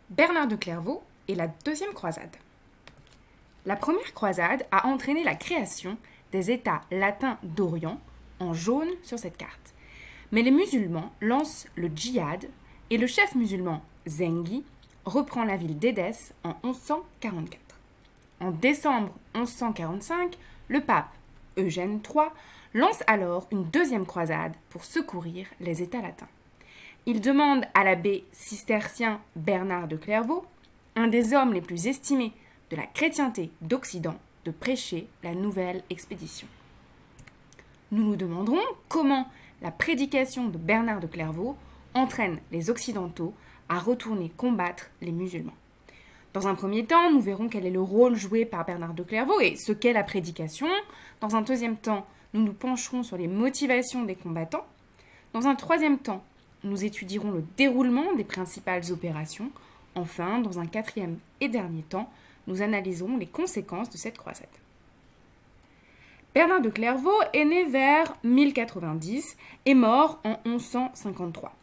Bernard de Clairvaux et la deuxième croisade. La première croisade a entraîné la création des États latins d'Orient, en jaune sur cette carte. Mais les musulmans lancent le djihad et le chef musulman Zengi reprend la ville d'Édesse en 1144. En décembre 1145, le pape Eugène III lance alors une deuxième croisade pour secourir les États latins. Il demande à l'abbé cistercien Bernard de Clairvaux, un des hommes les plus estimés de la chrétienté d'Occident, de prêcher la nouvelle expédition. Nous nous demanderons comment la prédication de Bernard de Clairvaux entraîne les Occidentaux à retourner combattre les musulmans. Dans un premier temps, nous verrons quel est le rôle joué par Bernard de Clairvaux et ce qu'est la prédication. Dans un deuxième temps, nous nous pencherons sur les motivations des combattants. Dans un troisième temps, nous étudierons le déroulement des principales opérations. Enfin, dans un quatrième et dernier temps, nous analyserons les conséquences de cette croisade. Bernard de Clairvaux est né vers 1090 et mort en 1153.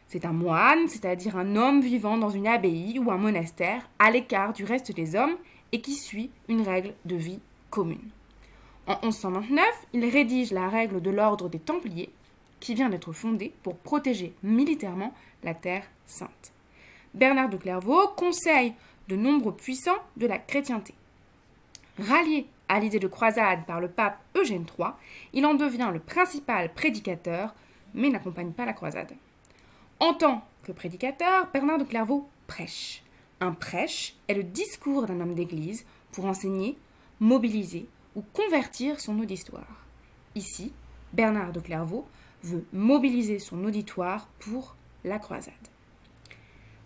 C'est un moine, c'est-à-dire un homme vivant dans une abbaye ou un monastère à l'écart du reste des hommes et qui suit une règle de vie commune. En 1129, il rédige la règle de l'ordre des Templiers qui vient d'être fondée pour protéger militairement la Terre sainte. Bernard de Clairvaux conseille de nombreux puissants de la chrétienté. Rallié à l'idée de croisade par le pape Eugène III, il en devient le principal prédicateur, mais n'accompagne pas la croisade. En tant que prédicateur, Bernard de Clairvaux prêche. Un prêche est le discours d'un homme d'église pour enseigner, mobiliser ou convertir son auditoire. Ici, Bernard de Clairvaux veut mobiliser son auditoire pour la croisade.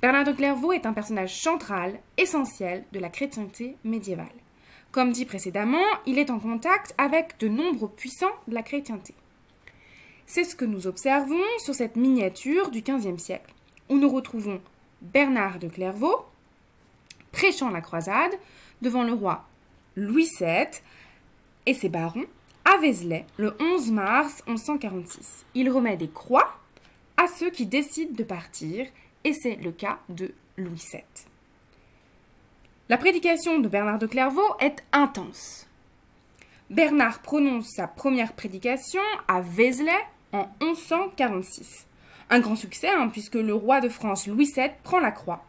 Bernard de Clairvaux est un personnage central, essentiel de la chrétienté médiévale. Comme dit précédemment, il est en contact avec de nombreux puissants de la chrétienté. C'est ce que nous observons sur cette miniature du XVe siècle, où nous retrouvons Bernard de Clairvaux prêchant la croisade devant le roi Louis VII et ses barons à Vézelay le 11 mars 1146. Il remet des croix à ceux qui décident de partir, et c'est le cas de Louis VII. La prédication de Bernard de Clairvaux est intense. Bernard prononce sa première prédication à Vézelay en 1146. Un grand succès, puisque le roi de France Louis VII prend la croix.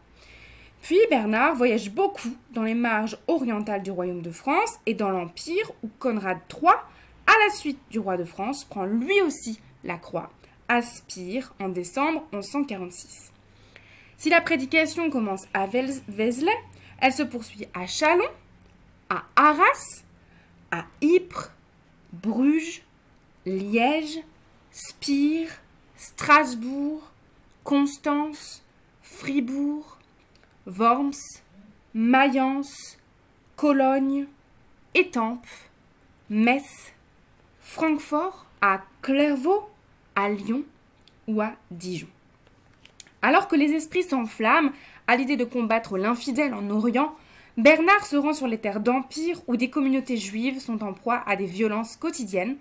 Puis Bernard voyage beaucoup dans les marges orientales du royaume de France et dans l'Empire où Conrad III, à la suite du roi de France, prend lui aussi la croix, à Spire en décembre 1146. Si la prédication commence à Vézelay, elle se poursuit à Châlons, à Arras, à Ypres, Bruges, Liège, Spire, Strasbourg, Constance, Fribourg, Worms, Mayence, Cologne, Étampes, Metz, Francfort, à Clairvaux, à Lyon ou à Dijon. Alors que les esprits s'enflamment à l'idée de combattre l'infidèle en Orient, Bernard se rend sur les terres d'Empire où des communautés juives sont en proie à des violences quotidiennes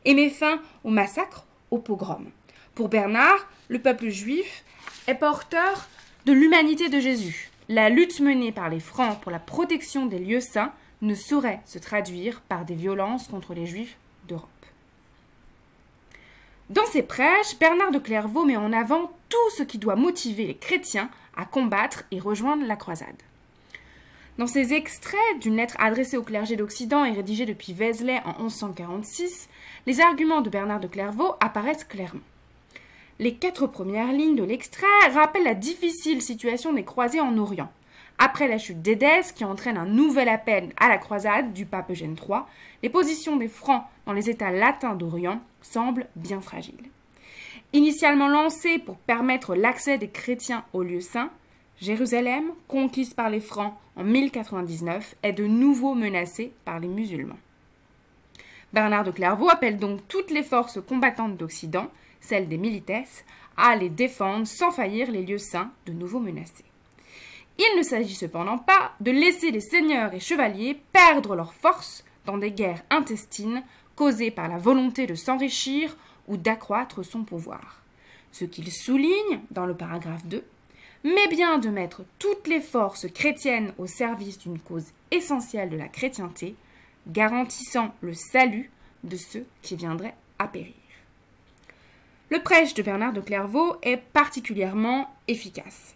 et met fin aux massacres, aux pogroms. Pour Bernard, le peuple juif est porteur de l'humanité de Jésus. La lutte menée par les Francs pour la protection des lieux saints ne saurait se traduire par des violences contre les Juifs d'Europe. Dans ses prêches, Bernard de Clairvaux met en avant tout ce qui doit motiver les chrétiens à combattre et rejoindre la croisade. Dans ces extraits d'une lettre adressée au clergé d'Occident et rédigée depuis Vézelay en 1146, les arguments de Bernard de Clairvaux apparaissent clairement. Les 4 premières lignes de l'extrait rappellent la difficile situation des croisés en Orient. Après la chute d'Édesse, qui entraîne un nouvel appel à la croisade du pape Eugène III, les positions des Francs dans les États latins d'Orient semblent bien fragiles. Initialement lancée pour permettre l'accès des chrétiens aux lieux saints, Jérusalem, conquise par les Francs en 1099, est de nouveau menacée par les musulmans. Bernard de Clairvaux appelle donc toutes les forces combattantes d'Occident, celles des milites, à les défendre sans faillir les lieux saints de nouveau menacés. Il ne s'agit cependant pas de laisser les seigneurs et chevaliers perdre leurs forces dans des guerres intestines causées par la volonté de s'enrichir ou d'accroître son pouvoir. Ce qu'il souligne dans le paragraphe 2, mais bien de mettre toutes les forces chrétiennes au service d'une cause essentielle de la chrétienté, garantissant le salut de ceux qui viendraient à périr. Le prêche de Bernard de Clairvaux est particulièrement efficace.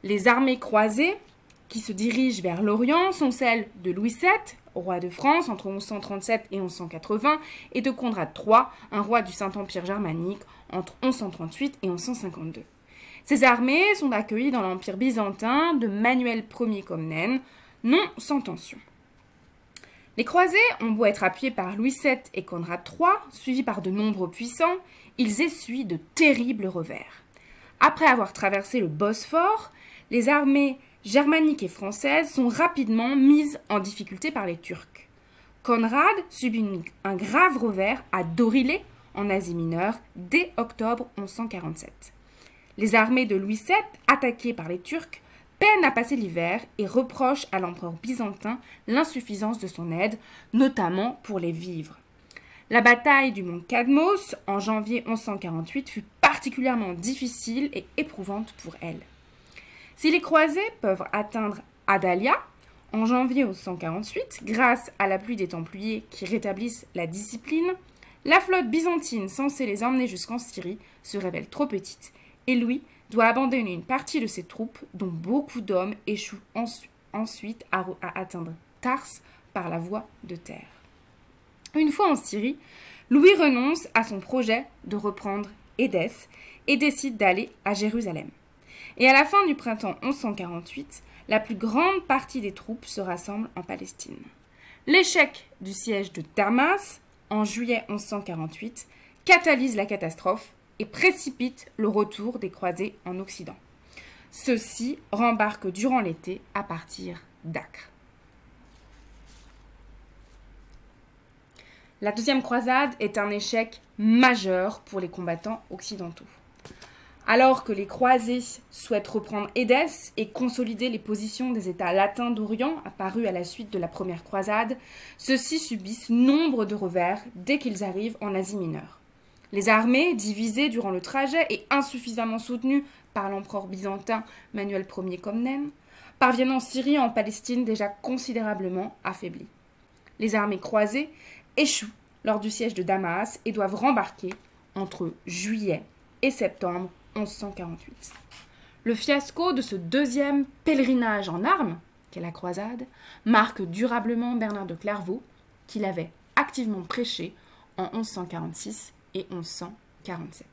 Les armées croisées qui se dirigent vers l'Orient sont celles de Louis VII, roi de France entre 1137 et 1180, et de Conrad III, un roi du Saint-Empire germanique entre 1138 et 1152. Ces armées sont accueillies dans l'Empire byzantin de Manuel Ier Comnène, non sans tension. Les croisés ont beau être appuyés par Louis VII et Conrad III, suivis par de nombreux puissants, ils essuient de terribles revers. Après avoir traversé le Bosphore, les armées germaniques et françaises sont rapidement mises en difficulté par les Turcs. Conrad subit un grave revers à Dorilé, en Asie mineure, dès octobre 1147. Les armées de Louis VII, attaquées par les Turcs, peinent à passer l'hiver et reprochent à l'empereur byzantin l'insuffisance de son aide, notamment pour les vivres. La bataille du mont Cadmos, en janvier 1148, fut particulièrement difficile et éprouvante pour elle. Si les croisés peuvent atteindre Adalia, en janvier 1148, grâce à l'appui des Templiers qui rétablissent la discipline, la flotte byzantine censée les emmener jusqu'en Syrie se révèle trop petite et Louis doit abandonner une partie de ses troupes, dont beaucoup d'hommes échouent ensuite à atteindre Tars par la voie de terre. Une fois en Syrie, Louis renonce à son projet de reprendre Édesse et décide d'aller à Jérusalem. Et à la fin du printemps 1148, la plus grande partie des troupes se rassemble en Palestine. L'échec du siège de Damas, en juillet 1148, catalyse la catastrophe et précipite le retour des croisés en Occident. Ceux-ci rembarquent durant l'été à partir d'Acre. La deuxième croisade est un échec majeur pour les combattants occidentaux. Alors que les croisés souhaitent reprendre Édesse et consolider les positions des États latins d'Orient apparus à la suite de la première croisade, ceux-ci subissent nombre de revers dès qu'ils arrivent en Asie mineure. Les armées, divisées durant le trajet et insuffisamment soutenues par l'empereur byzantin Manuel Ier Comnène, parviennent en Syrie et en Palestine déjà considérablement affaiblies. Les armées croisées échouent lors du siège de Damas et doivent rembarquer entre juillet et septembre 1148. Le fiasco de ce deuxième pèlerinage en armes, qu'est la croisade, marque durablement Bernard de Clairvaux, qu'il avait activement prêché en 1146 et 1147.